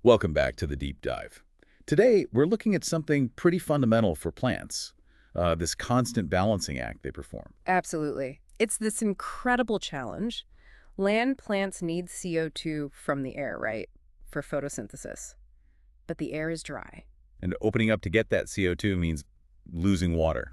Welcome back to the deep dive. Today, we're looking at something pretty fundamental for plants, this constant balancing act they perform. Absolutely. It's this incredible challenge. Land plants need CO2 from the air, right? For photosynthesis. But the air is dry. And opening up to get that CO2 means losing water,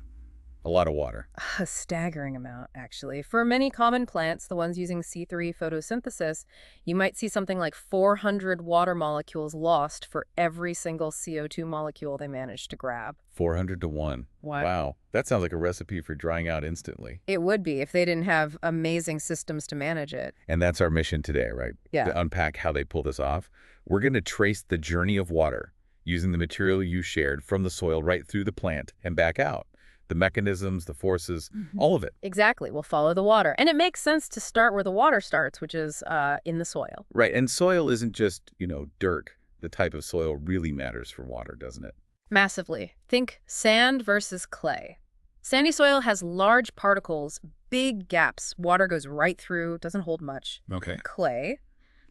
a lot of water. A staggering amount, actually. For many common plants, the ones using C3 photosynthesis, you might see something like 400 water molecules lost for every single CO2 molecule they manage to grab. 400 to 1. What? Wow, that sounds like a recipe for drying out instantly. It would be if they didn't have amazing systems to manage it. And that's our mission today, right? Yeah. To unpack how they pull this off. We're going to trace the journey of water using the material you shared from the soil right through the plant and back out. The mechanisms, the forces, all of it. Exactly. We'll follow the water. And it makes sense to start where the water starts, which is in the soil. Right, and soil isn't just, dirt. The type of soil really matters for water, doesn't it? Massively. Think sand versus clay. Sandy soil has large particles, big gaps. Water goes right through, doesn't hold much. Okay. Clay,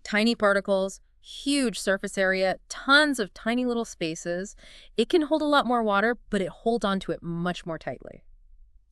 tiny particles, huge surface area, tons of tiny little spaces. It can hold a lot more water, but it holds onto it much more tightly.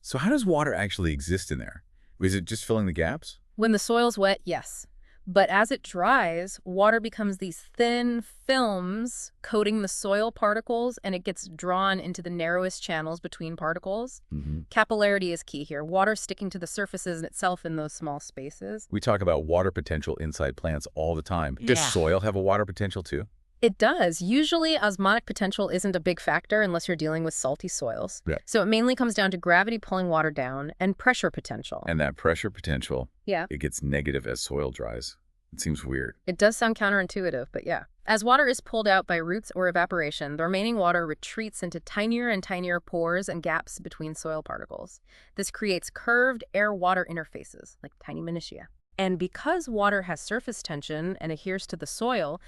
So how does water actually exist in there? Is it just filling the gaps? When the soil's wet, yes. But as it dries, water becomes these thin films coating the soil particles, and it gets drawn into the narrowest channels between particles. Capillarity is key here. Water sticking to the surfaces itself in those small spaces. We talk about water potential inside plants all the time. Does soil have a water potential too? It does. Usually, osmotic potential isn't a big factor unless you're dealing with salty soils. Yeah. So it mainly comes down to gravity pulling water down and pressure potential. And that pressure potential, Yeah. it gets negative as soil dries. It seems weird. It does sound counterintuitive, but yeah. As water is pulled out by roots or evaporation, the remaining water retreats into tinier and tinier pores and gaps between soil particles. This creates curved air-water interfaces, like tiny minutiae. And because water has surface tension and adheres to the soil,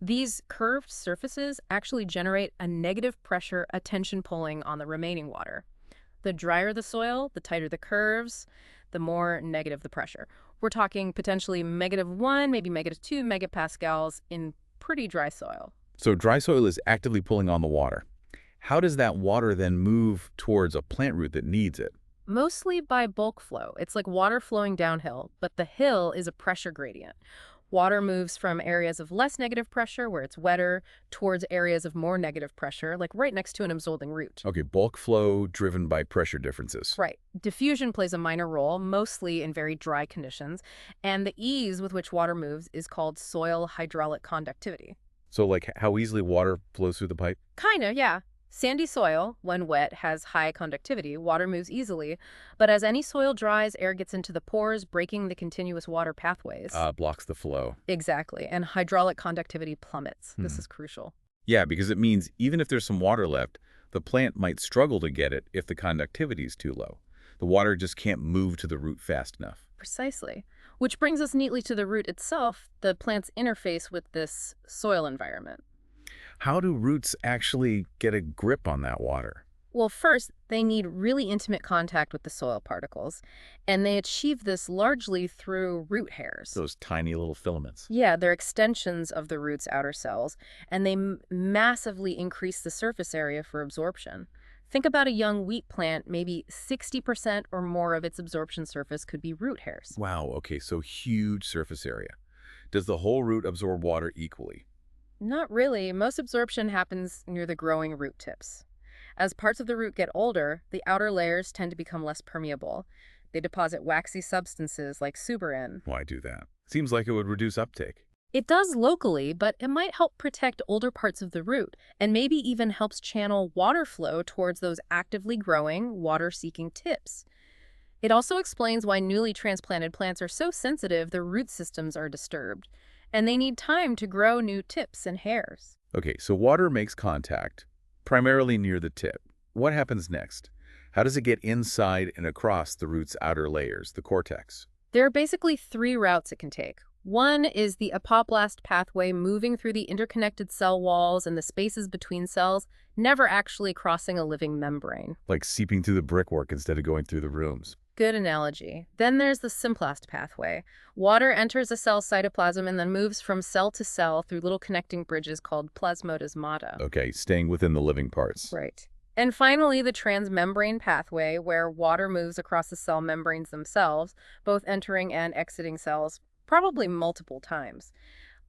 these curved surfaces actually generate a negative pressure attention pulling on the remaining water. The drier the soil, the tighter the curves, the more negative the pressure. We're talking potentially -1, maybe -2 megapascals in pretty dry soil. So dry soil is actively pulling on the water. How does that water then move towards a plant root that needs it? Mostly by bulk flow. It's like water flowing downhill, but the hill is a pressure gradient. Water moves from areas of less negative pressure, where it's wetter, towards areas of more negative pressure, like right next to an absorbing root. Okay, bulk flow driven by pressure differences. Right. Diffusion plays a minor role, mostly in very dry conditions, and the ease with which water moves is called soil hydraulic conductivity. So like how easily water flows through the pipe? Kinda, yeah. Sandy soil, when wet, has high conductivity. Water moves easily. But as any soil dries, air gets into the pores, breaking the continuous water pathways. Blocks the flow. Exactly. And hydraulic conductivity plummets. This is crucial. Yeah, because it means even if there's some water left, the plant might struggle to get it if the conductivity is too low. The water just can't move to the root fast enough. Precisely. Which brings us neatly to the root itself, the plant's interface with this soil environment. How do roots actually get a grip on that water? Well, first, they need really intimate contact with the soil particles, and they achieve this largely through root hairs. Those tiny little filaments. Yeah, they're extensions of the root's outer cells, and they massively increase the surface area for absorption. Think about a young wheat plant, maybe 60% or more of its absorption surface could be root hairs. Wow, okay, so huge surface area. Does the whole root absorb water equally? Not really. Most absorption happens near the growing root tips. As parts of the root get older, the outer layers tend to become less permeable. They deposit waxy substances like suberin. Why do that? Seems like it would reduce uptake. It does locally, but it might help protect older parts of the root, and maybe even helps channel water flow towards those actively growing, water-seeking tips. It also explains why newly transplanted plants are so sensitive their root systems are disturbed, and they need time to grow new tips and hairs. Okay, so water makes contact, primarily near the tip. What happens next? How does it get inside and across the root's outer layers, the cortex? There are basically 3 routes it can take. One is the apoplast pathway, moving through the interconnected cell walls and the spaces between cells, never actually crossing a living membrane. Like seeping through the brickwork instead of going through the rooms. Good analogy. Then there's the symplast pathway. Water enters a cell's cytoplasm and then moves from cell to cell through little connecting bridges called plasmodesmata. Okay, staying within the living parts. Right. And finally, the transmembrane pathway, where water moves across the cell membranes themselves, both entering and exiting cells, probably multiple times.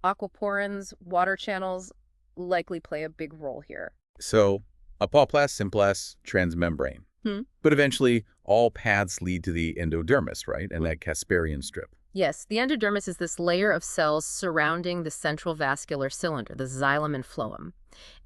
Aquaporins, water channels, likely play a big role here. So, apoplast, symplast, transmembrane. But eventually, all paths lead to the endodermis, right? And that Casparian strip. Yes, the endodermis is this layer of cells surrounding the central vascular cylinder, the xylem and phloem.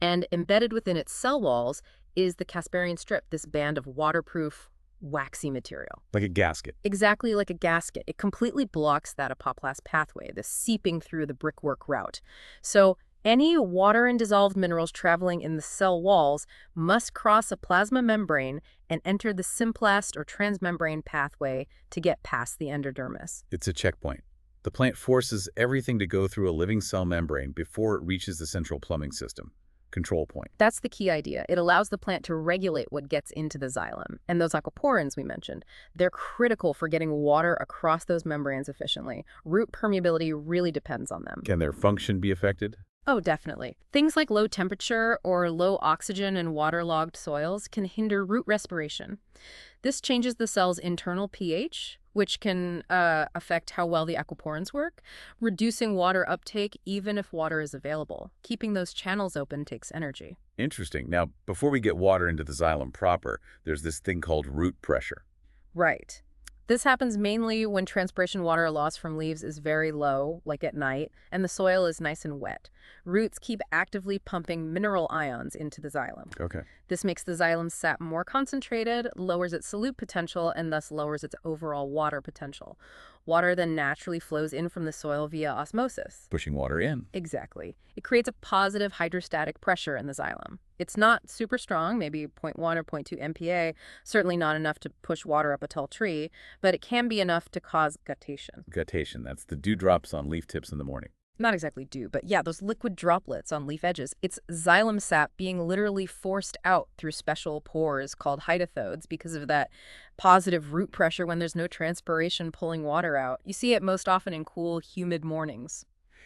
And embedded within its cell walls is the Casparian strip, this band of waterproof, waxy material. Like a gasket. Exactly like a gasket. It completely blocks that apoplast pathway, the seeping through the brickwork route. So any water and dissolved minerals traveling in the cell walls must cross a plasma membrane and enter the symplast or transmembrane pathway to get past the endodermis. It's a checkpoint. The plant forces everything to go through a living cell membrane before it reaches the central plumbing system. Control point. That's the key idea. It allows the plant to regulate what gets into the xylem. And those aquaporins we mentioned, they're critical for getting water across those membranes efficiently. Root permeability really depends on them. Can their function be affected? Oh, definitely. Things like low temperature or low oxygen and waterlogged soils can hinder root respiration. This changes the cell's internal pH, which can affect how well the aquaporins work, reducing water uptake even if water is available. Keeping those channels open takes energy. Interesting. Now, before we get water into the xylem proper, there's this thing called root pressure. Right. This happens mainly when transpiration water loss from leaves is very low, like at night, and the soil is nice and wet. Roots keep actively pumping mineral ions into the xylem. Okay. This makes the xylem sap more concentrated, lowers its solute potential, and thus lowers its overall water potential. Water then naturally flows in from the soil via osmosis. Pushing water in. Exactly. It creates a positive hydrostatic pressure in the xylem. It's not super strong, maybe 0.1 or 0.2 MPa, certainly not enough to push water up a tall tree, but it can be enough to cause guttation. Guttation, that's the dewdrops on leaf tips in the morning. Not exactly dew, but yeah, those liquid droplets on leaf edges. It's xylem sap being literally forced out through special pores called hydothodes because of that positive root pressure when there's no transpiration pulling water out. You see it most often in cool, humid mornings.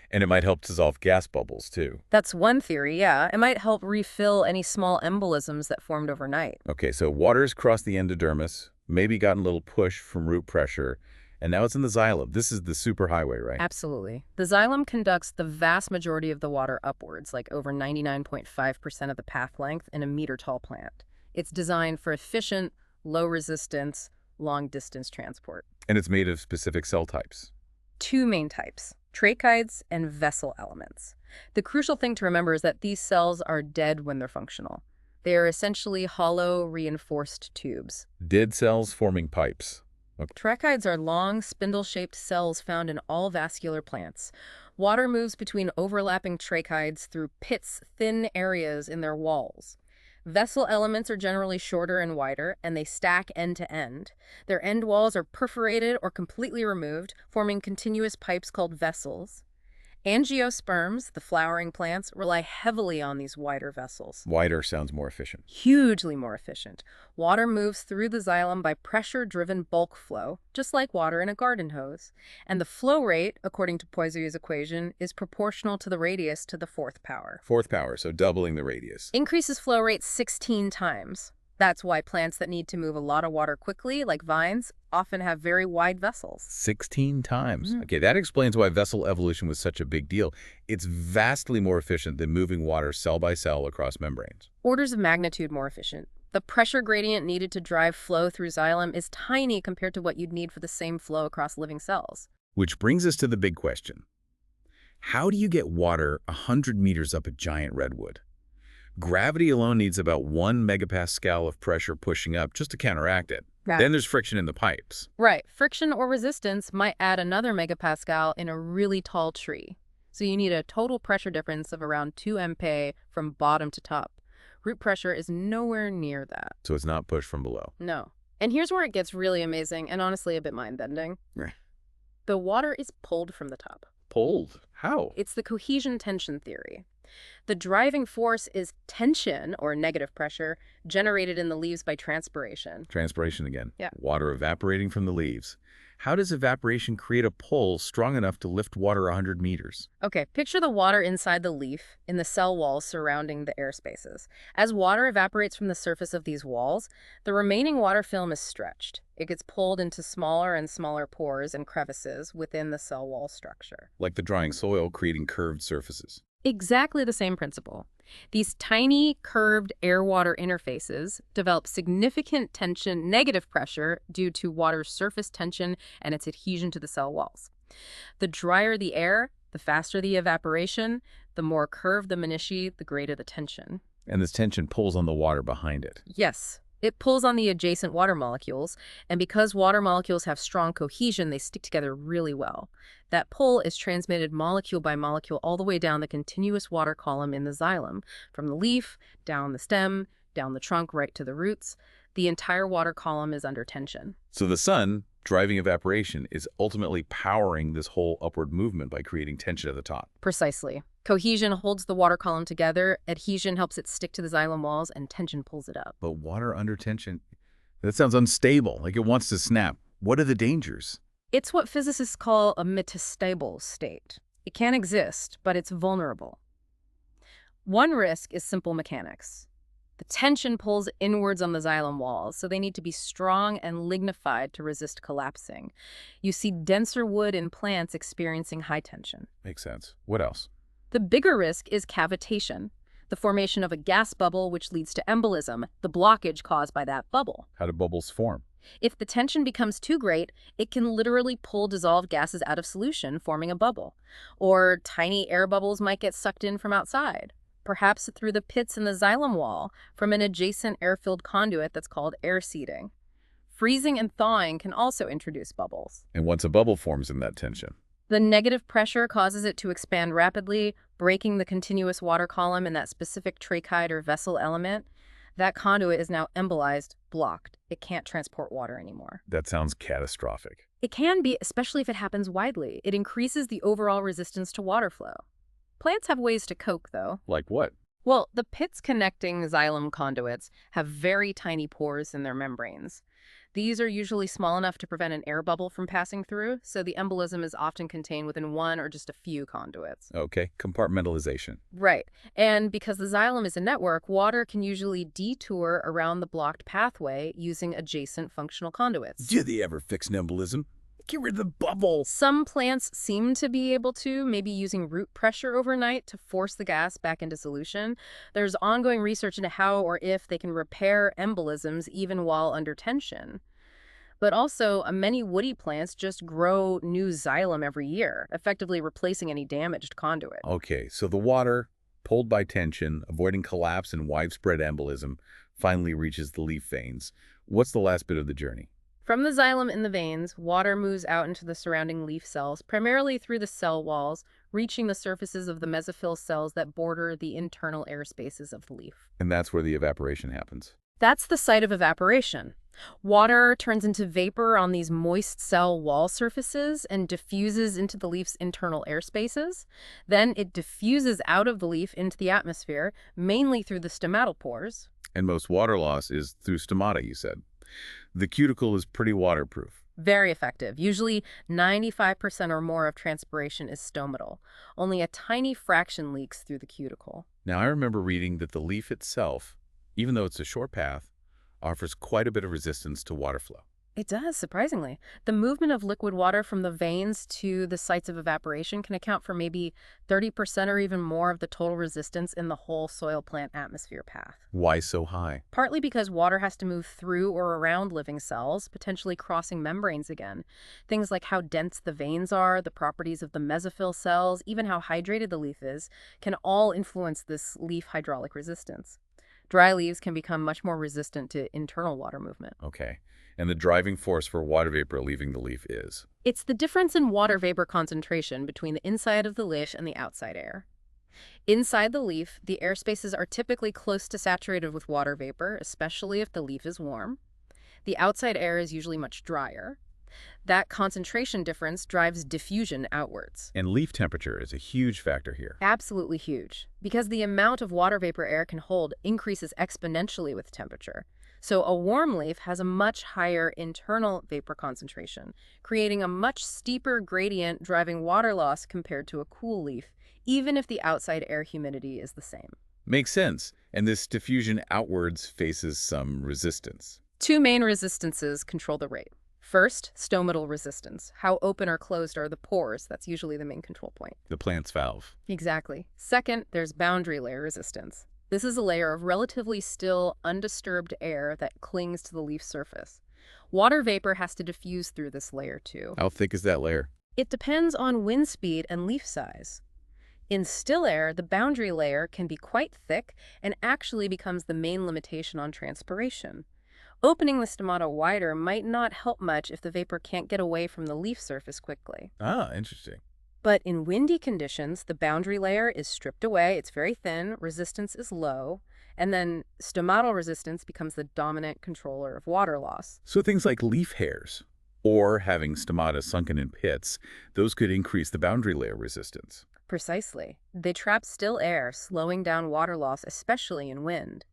And it might help dissolve gas bubbles, too. That's one theory, yeah. It might help refill any small embolisms that formed overnight. Okay, so water's crossed the endodermis, maybe gotten a little push from root pressure, and now it's in the xylem. This is the superhighway, right? Absolutely. The xylem conducts the vast majority of the water upwards, like over 99.5% of the path length in a meter-tall plant. It's designed for efficient, low-resistance, long-distance transport. And it's made of specific cell types. Two main types, tracheids and vessel elements. The crucial thing to remember is that these cells are dead when they're functional. They are essentially hollow, reinforced tubes. Dead cells forming pipes. Okay. Tracheids are long, spindle-shaped cells found in all vascular plants. Water moves between overlapping tracheids through pits, thin areas in their walls. Vessel elements are generally shorter and wider, and they stack end to end. Their end walls are perforated or completely removed, forming continuous pipes called vessels. Angiosperms, the flowering plants, rely heavily on these wider vessels. Wider sounds more efficient. Hugely more efficient. Water moves through the xylem by pressure-driven bulk flow, just like water in a garden hose. And the flow rate, according to Poisson's equation, is proportional to the radius to the fourth power. Fourth power, so doubling the radius. Increases flow rate 16 times. That's why plants that need to move a lot of water quickly, like vines, often have very wide vessels. 16 times. Okay, that explains why vessel evolution was such a big deal. It's vastly more efficient than moving water cell by cell across membranes. Orders of magnitude more efficient. The pressure gradient needed to drive flow through xylem is tiny compared to what you'd need for the same flow across living cells. Which brings us to the big question. How do you get water 100 meters up a giant redwood? Gravity alone needs about 1 megapascal of pressure pushing up just to counteract it. Right. Then there's friction in the pipes. Right. Friction or resistance might add another megapascal in a really tall tree. So you need a total pressure difference of around 2 MPa from bottom to top. Root pressure is nowhere near that. So it's not pushed from below. No. And here's where it gets really amazing and honestly a bit mind-bending. Right. The water is pulled from the top. Pulled? How? It's the cohesion-tension theory. The driving force is tension, or negative pressure, generated in the leaves by transpiration. Transpiration again. Yeah. Water evaporating from the leaves. How does evaporation create a pull strong enough to lift water 100 meters? Okay, picture the water inside the leaf in the cell walls surrounding the air spaces. As water evaporates from the surface of these walls, the remaining water film is stretched. It gets pulled into smaller and smaller pores and crevices within the cell wall structure. Like the drying soil creating curved surfaces. Exactly the same principle. These tiny, curved air-water interfaces develop significant tension, negative pressure, due to water's surface tension and its adhesion to the cell walls. The drier the air, the faster the evaporation, the more curved the minutiae, the greater the tension. And this tension pulls on the water behind it. Yes, it pulls on the adjacent water molecules, and because water molecules have strong cohesion, they stick together really well. That pull is transmitted molecule by molecule all the way down the continuous water column in the xylem, from the leaf, down the stem, down the trunk, right to the roots. The entire water column is under tension. So the sun, driving evaporation, is ultimately powering this whole upward movement by creating tension at the top. Precisely. Cohesion holds the water column together, adhesion helps it stick to the xylem walls, and tension pulls it up. But water under tension, that sounds unstable, like it wants to snap. What are the dangers? It's what physicists call a metastable state. It can exist, but it's vulnerable. One risk is simple mechanics. The tension pulls inwards on the xylem walls, so they need to be strong and lignified to resist collapsing. You see denser wood in plants experiencing high tension. Makes sense. What else? The bigger risk is cavitation, the formation of a gas bubble which leads to embolism, the blockage caused by that bubble. How do bubbles form? If the tension becomes too great, it can literally pull dissolved gases out of solution, forming a bubble. Or tiny air bubbles might get sucked in from outside, perhaps through the pits in the xylem wall from an adjacent air-filled conduit that's called air seeding. Freezing and thawing can also introduce bubbles. And once a bubble forms in that tension, the negative pressure causes it to expand rapidly, breaking the continuous water column in that specific trachite or vessel element. That conduit is now embolized, blocked. It can't transport water anymore. that sounds catastrophic. It can be, especially if it happens widely. It increases the overall resistance to water flow. Plants have ways to cope, though. Like what? Well, the pits connecting xylem conduits have very tiny pores in their membranes. These are usually small enough to prevent an air bubble from passing through, so the embolism is often contained within one or just a few conduits. Okay, compartmentalization. Right. And because the xylem is a network, water can usually detour around the blocked pathway using adjacent functional conduits. Do they ever fix an embolism? Get rid of the bubble. Some plants seem to be able to, maybe using root pressure overnight to force the gas back into solution. There's ongoing research into how or if they can repair embolisms even while under tension. But also, many woody plants just grow new xylem every year, effectively replacing any damaged conduit. Okay, so the water, pulled by tension, avoiding collapse and widespread embolism, finally reaches the leaf veins. What's the last bit of the journey? From the xylem in the veins, water moves out into the surrounding leaf cells, primarily through the cell walls, reaching the surfaces of the mesophyll cells that border the internal air spaces of the leaf. And that's where the evaporation happens. That's the site of evaporation. Water turns into vapor on these moist cell wall surfaces and diffuses into the leaf's internal air spaces. Then it diffuses out of the leaf into the atmosphere, mainly through the stomatal pores. And most water loss is through stomata, you said. The cuticle is pretty waterproof. Very effective. Usually 95% or more of transpiration is stomatal. Only a tiny fraction leaks through the cuticle. Now, I remember reading that the leaf itself, even though it's a short path, offers quite a bit of resistance to water flow. It does, surprisingly. The movement of liquid water from the veins to the sites of evaporation can account for maybe 30% or even more of the total resistance in the whole soil plant atmosphere path. Why so high? Partly because water has to move through or around living cells, potentially crossing membranes again. Things like how dense the veins are, the properties of the mesophyll cells, even how hydrated the leaf is, can all influence this leaf hydraulic resistance. Dry leaves can become much more resistant to internal water movement. Okay. And the driving force for water vapor leaving the leaf is? It's the difference in water vapor concentration between the inside of the leaf and the outside air. Inside the leaf, the air spaces are typically close to saturated with water vapor, especially if the leaf is warm. The outside air is usually much drier. That concentration difference drives diffusion outwards. And leaf temperature is a huge factor here. Absolutely huge, because the amount of water vapor air can hold increases exponentially with temperature. So a warm leaf has a much higher internal vapor concentration, creating a much steeper gradient driving water loss compared to a cool leaf, even if the outside air humidity is the same. Makes sense. And this diffusion outwards faces some resistance. Two main resistances control the rate. First, stomatal resistance. How open or closed are the pores? That's usually the main control point. The plant's valve. Exactly. Second, there's boundary layer resistance. This is a layer of relatively still, undisturbed air that clings to the leaf surface. Water vapor has to diffuse through this layer too. How thick is that layer? It depends on wind speed and leaf size. In still air, the boundary layer can be quite thick and actually becomes the main limitation on transpiration. Opening the stomata wider might not help much if the vapor can't get away from the leaf surface quickly. Ah, interesting. But in windy conditions, the boundary layer is stripped away, it's very thin, resistance is low, and then stomatal resistance becomes the dominant controller of water loss. So things like leaf hairs or having stomata sunken in pits, those could increase the boundary layer resistance. Precisely. They trap still air, slowing down water loss, especially in wind.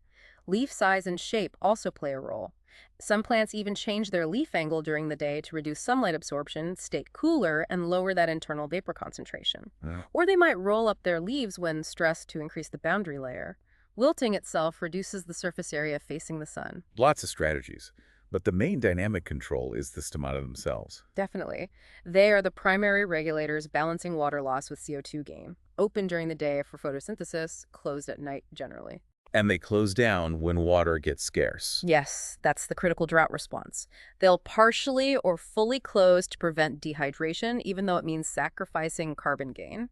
Leaf size and shape also play a role. Some plants even change their leaf angle during the day to reduce sunlight absorption, stay cooler, and lower that internal vapor concentration. Yeah. Or they might roll up their leaves when stressed to increase the boundary layer. Wilting itself reduces the surface area facing the sun. Lots of strategies. But the main dynamic control is the stomata themselves. Definitely. They are the primary regulators balancing water loss with CO2 gain. Open during the day for photosynthesis, closed at night generally. And they close down when water gets scarce. Yes, that's the critical drought response. They'll partially or fully close to prevent dehydration, even though it means sacrificing carbon gain.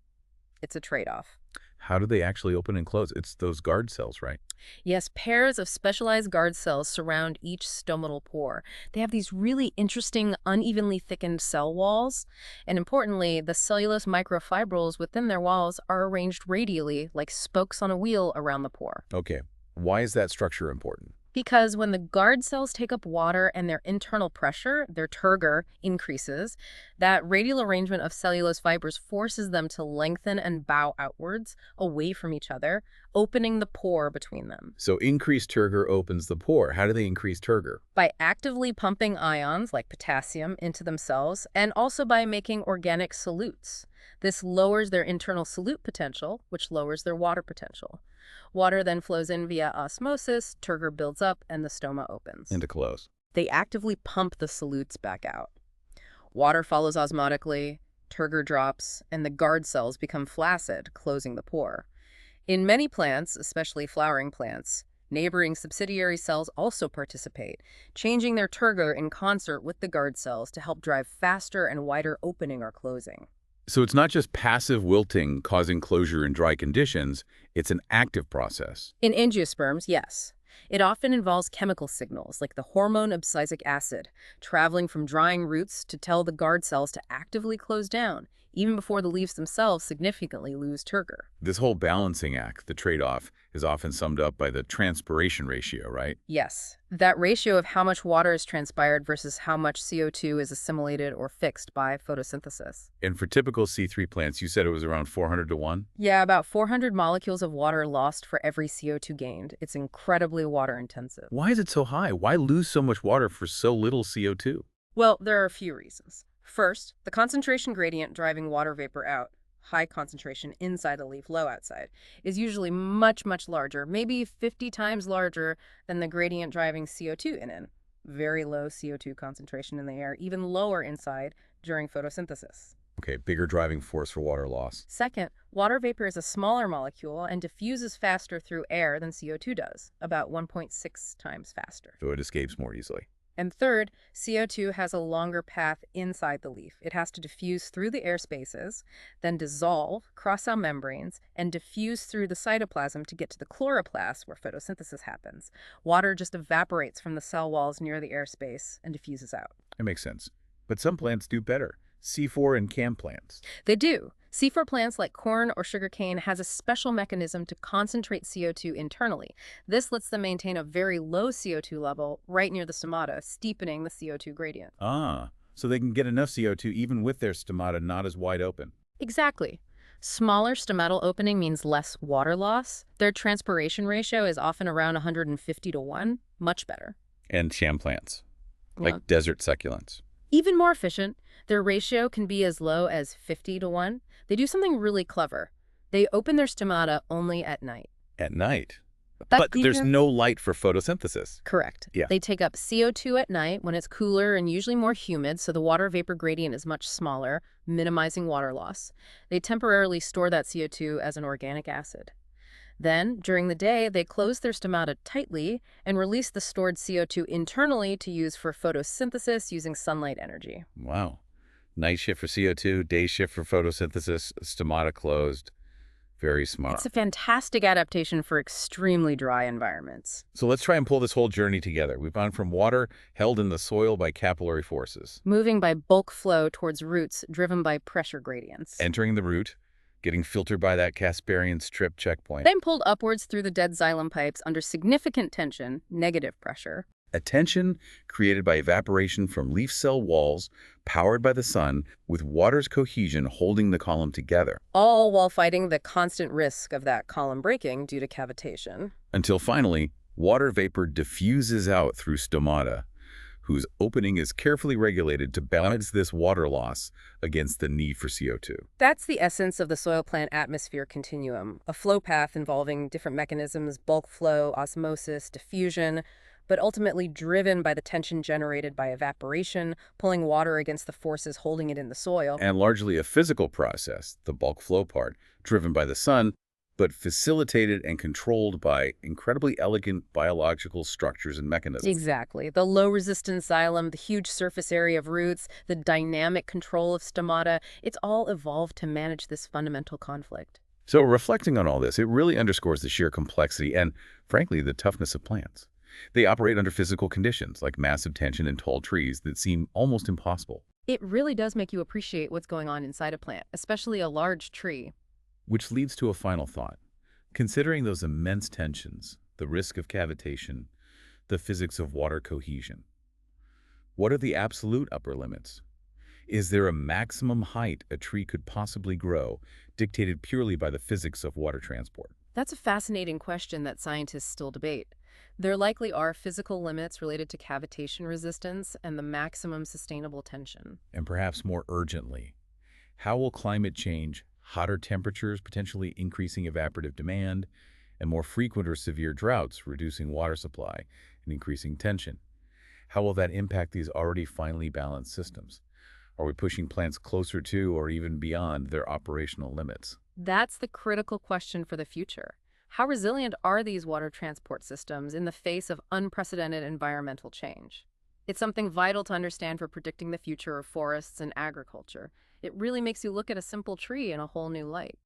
It's a trade-off. How do they actually open and close? It's those guard cells, right? Yes, pairs of specialized guard cells surround each stomatal pore. They have these really interesting, unevenly thickened cell walls. And importantly, the cellulose microfibrils within their walls are arranged radially, like spokes on a wheel around the pore. Okay. Why is that structure important? Because when the guard cells take up water and their internal pressure, their turgor, increases, that radial arrangement of cellulose fibers forces them to lengthen and bow outwards, away from each other, opening the pore between them. So increased turgor opens the pore. How do they increase turgor? By actively pumping ions like potassium into themselves, and also by making organic solutes. This lowers their internal solute potential, which lowers their water potential. Water then flows in via osmosis, turgor builds up, and the stoma opens. And to close. They actively pump the solutes back out. Water follows osmotically, turgor drops, and the guard cells become flaccid, closing the pore. In many plants, especially flowering plants, neighboring subsidiary cells also participate, changing their turgor in concert with the guard cells to help drive faster and wider opening or closing. So it's not just passive wilting causing closure in dry conditions, it's an active process. In angiosperms, yes. It often involves chemical signals like the hormone abscisic acid, traveling from drying roots to tell the guard cells to actively close down, even before the leaves themselves significantly lose turgor. This whole balancing act, the trade-off, is often summed up by the transpiration ratio, right? Yes. That ratio of how much water is transpired versus how much CO2 is assimilated or fixed by photosynthesis. And for typical C3 plants, you said it was around 400 to 1? Yeah, about 400 molecules of water lost for every CO2 gained. It's incredibly water intensive. Why is it so high? Why lose so much water for so little CO2? Well, there are a few reasons. First, the concentration gradient driving water vapor out, high concentration inside the leaf, low outside, is usually much, much larger, maybe 50 times larger than the gradient driving CO2 in. Very low CO2 concentration in the air, even lower inside during photosynthesis. Okay, bigger driving force for water loss. Second, water vapor is a smaller molecule and diffuses faster through air than CO2 does, about 1.6 times faster. So it escapes more easily. And third, CO2 has a longer path inside the leaf. It has to diffuse through the air spaces, then dissolve, cross cell membranes, and diffuse through the cytoplasm to get to the chloroplast where photosynthesis happens. Water just evaporates from the cell walls near the air space and diffuses out. It makes sense. But some plants do better. C4 and CAM plants. They do. C4 plants like corn or sugarcane has a special mechanism to concentrate CO2 internally. This lets them maintain a very low CO2 level right near the stomata, steepening the CO2 gradient. Ah, so they can get enough CO2 even with their stomata not as wide open. Exactly. Smaller stomatal opening means less water loss. Their transpiration ratio is often around 150 to 1, much better. And sham plants, Yeah. like desert succulents. Even more efficient, their ratio can be as low as 50 to 1. They do something really clever. They open their stomata only at night. At night. That's But there's no light for photosynthesis. correct. Yeah. They take up CO2 at night when it's cooler and usually more humid, so the water vapor gradient is much smaller, minimizing water loss. They temporarily store that CO2 as an organic acid. Then, during the day, they close their stomata tightly and release the stored CO2 internally to use for photosynthesis using sunlight energy. Wow. Night shift for CO2, day shift for photosynthesis, stomata closed. Very smart. It's a fantastic adaptation for extremely dry environments. So let's try and pull this whole journey together. We've gone from water held in the soil by capillary forces, Moving by bulk flow towards roots driven by pressure gradients. entering the root, getting filtered by that Casparian strip checkpoint. Then pulled upwards through the dead xylem pipes under significant tension, negative pressure. A tension created by evaporation from leaf cell walls, powered by the sun, with water's cohesion holding the column together. All while fighting the constant risk of that column breaking due to cavitation. Until finally, water vapor diffuses out through stomata, whose opening is carefully regulated to balance this water loss against the need for CO2. That's the essence of the soil-plant atmosphere continuum, a flow path involving different mechanisms, bulk flow, osmosis, diffusion, but ultimately driven by the tension generated by evaporation, pulling water against the forces holding it in the soil. And largely a physical process, the bulk flow part, driven by the sun, but facilitated and controlled by incredibly elegant biological structures and mechanisms. Exactly. The low-resistance xylem, the huge surface area of roots, the dynamic control of stomata, it's all evolved to manage this fundamental conflict. So reflecting on all this, it really underscores the sheer complexity and, frankly, the toughness of plants. They operate under physical conditions like massive tension in tall trees that seem almost impossible. It really does make you appreciate what's going on inside a plant, especially a large tree. Which leads to a final thought. Considering those immense tensions, the risk of cavitation, the physics of water cohesion, what are the absolute upper limits? Is there a maximum height a tree could possibly grow, dictated purely by the physics of water transport? That's a fascinating question that scientists still debate. There likely are physical limits related to cavitation resistance and the maximum sustainable tension. And perhaps more urgently, how will climate change, hotter temperatures potentially increasing evaporative demand, and more frequent or severe droughts reducing water supply and increasing tension, how will that impact these already finely balanced systems? Are we pushing plants closer to or even beyond their operational limits? That's the critical question for the future. How resilient are these water transport systems in the face of unprecedented environmental change? It's something vital to understand for predicting the future of forests and agriculture. It really makes you look at a simple tree in a whole new light.